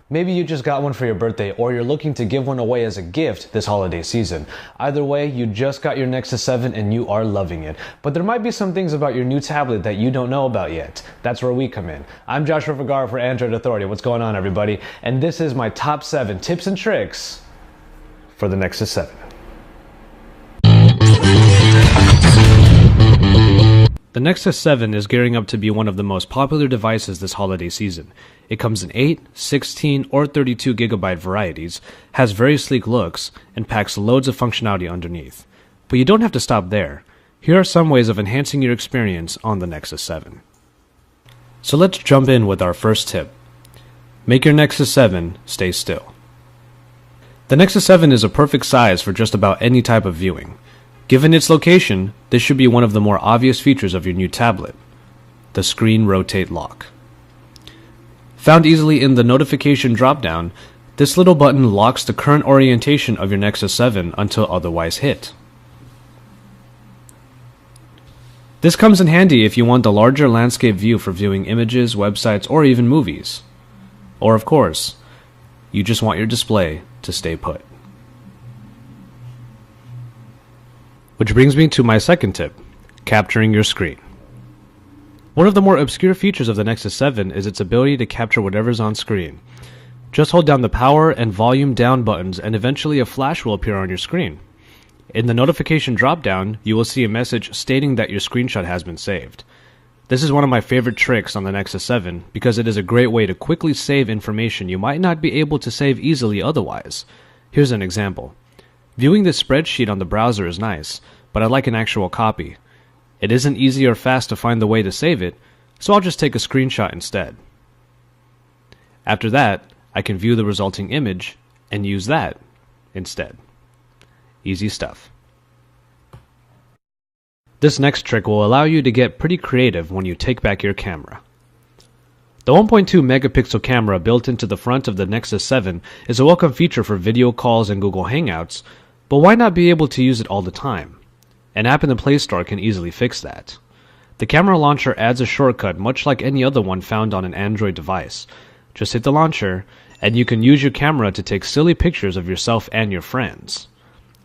Maybe you just got one for your birthday, or you're looking to give one away as a gift this holiday season. Either way, you just got your Nexus 7 and you are loving it. But there might be some things about your new tablet that you don't know about yet. That's where we come in. I'm Joshua Vergara for Android Authority. What's going on, everybody? And this is my top 7 tips and tricks for the Nexus 7. The Nexus 7 is gearing up to be one of the most popular devices this holiday season. It comes in 8, 16, or 32GB varieties, has very sleek looks, and packs loads of functionality underneath. But you don't have to stop there. Here are some ways of enhancing your experience on the Nexus 7. So let's jump in with our first tip. Make your Nexus 7 stay still. The Nexus 7 is a perfect size for just about any type of viewing. Given its location, this should be one of the more obvious features of your new tablet, the Screen Rotate Lock. Found easily in the notification dropdown, this little button locks the current orientation of your Nexus 7 until otherwise hit. This comes in handy if you want a larger landscape view for viewing images, websites, or even movies. Or of course, you just want your display to stay put. Which brings me to my second tip, capturing your screen. One of the more obscure features of the Nexus 7 is its ability to capture whatever's on screen. Just hold down the power and volume down buttons and eventually a flash will appear on your screen. In the notification dropdown, you will see a message stating that your screenshot has been saved. This is one of my favorite tricks on the Nexus 7 because it is a great way to quickly save information you might not be able to save easily otherwise. Here's an example. Viewing this spreadsheet on the browser is nice, but I'd like an actual copy. It isn't easy or fast to find the way to save it, so I'll just take a screenshot instead. After that, I can view the resulting image and use that instead. Easy stuff. This next trick will allow you to get pretty creative when you take back your camera. The 1.2 megapixel camera built into the front of the Nexus 7 is a welcome feature for video calls and Google Hangouts, but why not be able to use it all the time? An app in the Play Store can easily fix that. The camera launcher adds a shortcut much like any other one found on an Android device. Just hit the launcher, and you can use your camera to take silly pictures of yourself and your friends.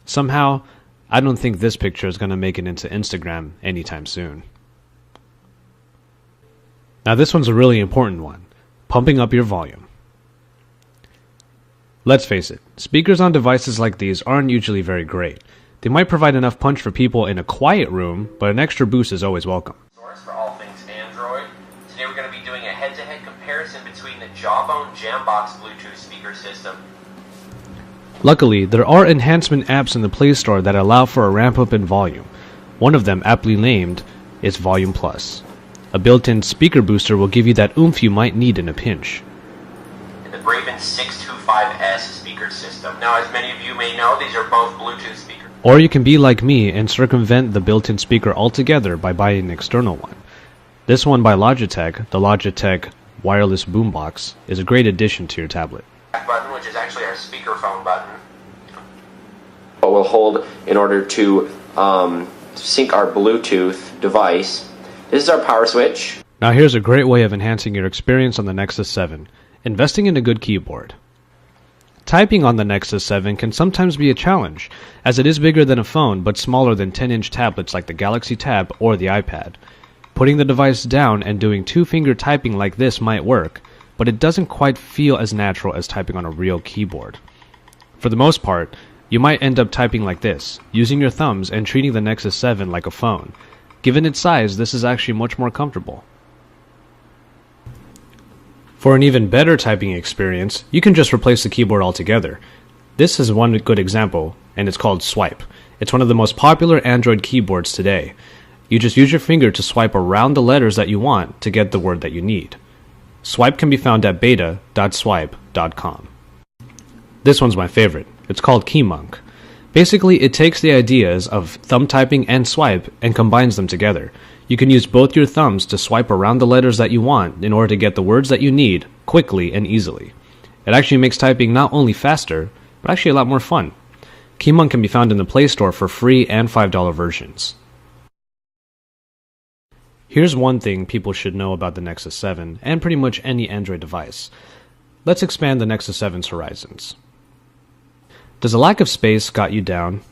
Somehow, I don't think this picture is going to make it into Instagram anytime soon. Now this one's a really important one, pumping up your volume. Let's face it, speakers on devices like these aren't usually very great. They might provide enough punch for people in a quiet room, but an extra boost is always welcome. Source for all things Android. Today we're going to be doing a head-to-head comparison between the Jawbone Jambox Bluetooth speaker system. Luckily, there are enhancement apps in the Play Store that allow for a ramp up in volume. One of them, aptly named, is Volume Plus. A built-in speaker booster will give you that oomph you might need in a pinch. And the Braven 625S speaker system. Now, as many of you may know, these are both Bluetooth speakers. Or you can be like me and circumvent the built-in speaker altogether by buying an external one. This one by Logitech, the Logitech Wireless Boombox, is a great addition to your tablet. Button, which is actually our speakerphone button. What we'll hold in order to sync our Bluetooth device. This is our power switch. Now here's a great way of enhancing your experience on the Nexus 7, investing in a good keyboard. Typing on the Nexus 7 can sometimes be a challenge, as it is bigger than a phone but smaller than 10-inch tablets like the Galaxy Tab or the iPad. Putting the device down and doing two-finger typing like this might work, but it doesn't quite feel as natural as typing on a real keyboard. For the most part, you might end up typing like this, using your thumbs and treating the Nexus 7 like a phone. Given its size, this is actually much more comfortable. For an even better typing experience, you can just replace the keyboard altogether. This is one good example, and it's called Swipe. It's one of the most popular Android keyboards today. You just use your finger to swipe around the letters that you want to get the word that you need. Swipe can be found at beta.swipe.com. This one's my favorite. It's called KeyMonk. Basically, it takes the ideas of thumb typing and swipe and combines them together. You can use both your thumbs to swipe around the letters that you want in order to get the words that you need quickly and easily. It actually makes typing not only faster, but actually a lot more fun. KeyMonk can be found in the Play Store for free and $5 versions. Here's one thing people should know about the Nexus 7 and pretty much any Android device. let's expand the Nexus 7's horizons. Does a lack of space got you down?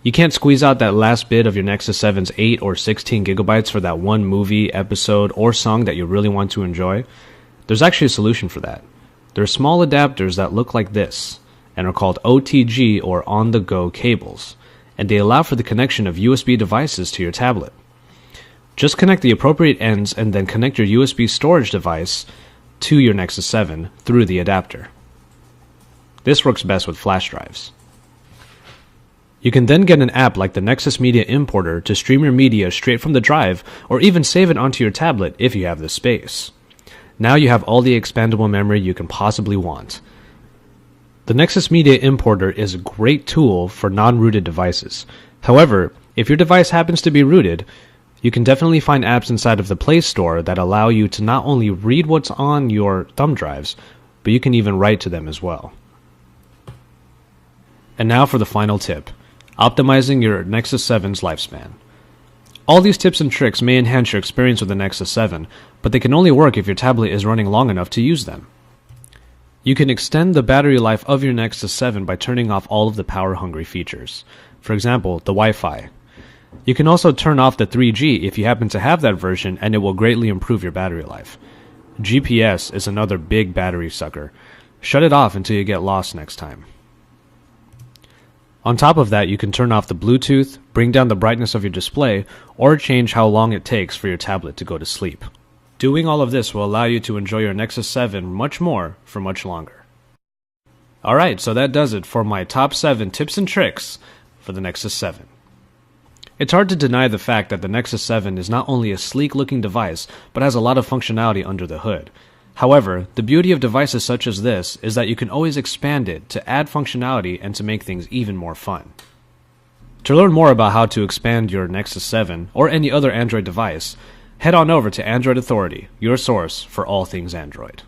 You can't squeeze out that last bit of your Nexus 7's 8 or 16 gigabytes for that one movie, episode, or song that you really want to enjoy? There's actually a solution for that. There are small adapters that look like this, and are called OTG or on-the-go cables, and they allow for the connection of USB devices to your tablet. Just connect the appropriate ends and then connect your USB storage device to your Nexus 7 through the adapter. This works best with flash drives. You can then get an app like the Nexus Media Importer to stream your media straight from the drive, or even save it onto your tablet if you have the space. Now you have all the expandable memory you can possibly want. The Nexus Media Importer is a great tool for non-rooted devices. However, if your device happens to be rooted, you can definitely find apps inside of the Play Store that allow you to not only read what's on your thumb drives, but you can even write to them as well. And now for the final tip: optimizing your Nexus 7's lifespan. All these tips and tricks may enhance your experience with the Nexus 7, but they can only work if your tablet is running long enough to use them. You can extend the battery life of your Nexus 7 by turning off all of the power-hungry features. For example, the Wi-Fi. You can also turn off the 3G if you happen to have that version, and it will greatly improve your battery life. GPS is another big battery sucker. Shut it off until you get lost next time. On top of that, you can turn off the Bluetooth, bring down the brightness of your display, or change how long it takes for your tablet to go to sleep. Doing all of this will allow you to enjoy your Nexus 7 much more for much longer. Alright, so that does it for my top 7 tips and tricks for the Nexus 7. It's hard to deny the fact that the Nexus 7 is not only a sleek-looking device, but has a lot of functionality under the hood. However, the beauty of devices such as this is that you can always expand it to add functionality and to make things even more fun. To learn more about how to expand your Nexus 7 or any other Android device, head on over to Android Authority, your source for all things Android.